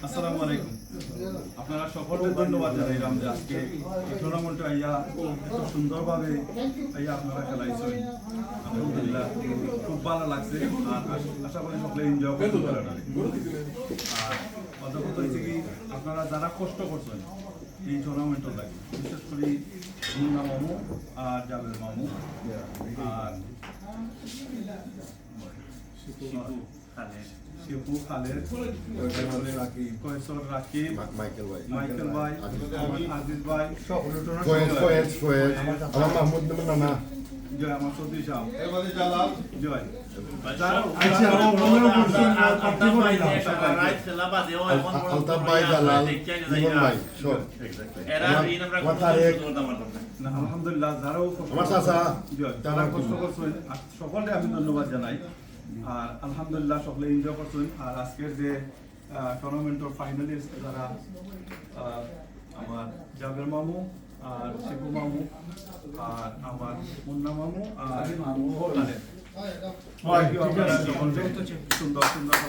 আসসালামু আলাইকুম। আপনারা সকলকে ধন্যবাদ জানাইলাম যে আজকে টুর্নামেন্টে আইয়া এত সুন্দরভাবে আইয়া আপনারা খেলাইছেন। আলহামদুলিল্লাহ খুব ভালো লাগছে আর আশা করি সকলে এনজয় করতে পারেন। আর অন্তত হয়েছে কি আপনারা যারা কষ্ট করছেন এই টুর্নামেন্টের লাগে, বিশেষ করে মুন্না মামু আর জাবের মামু আর শিপু খালেদ, কয়েসর রাকিব, মাইকেল ভাই, আজিজ ভাই, আমার মাহমুদ নানা জয় আমার চৌধুরী সাহেব, জয় আলতাফ ভাই, জালাল, জীবন ভাই, সব আলহামদুলিল্লাহ যারাও যারা কষ্ট করছেন সকলে আমি ধন্যবাদ জানাই। আর আলহামদুলিল্লাহ সকলে এনজয় করছেন। আর আজকের যে টুর্নামেন্টের ফাইনালিস্ট যারা আমার জাবের মামু আর শিবু মামু আর আমার মুন্না মামু আর সুন্দর সুন্দর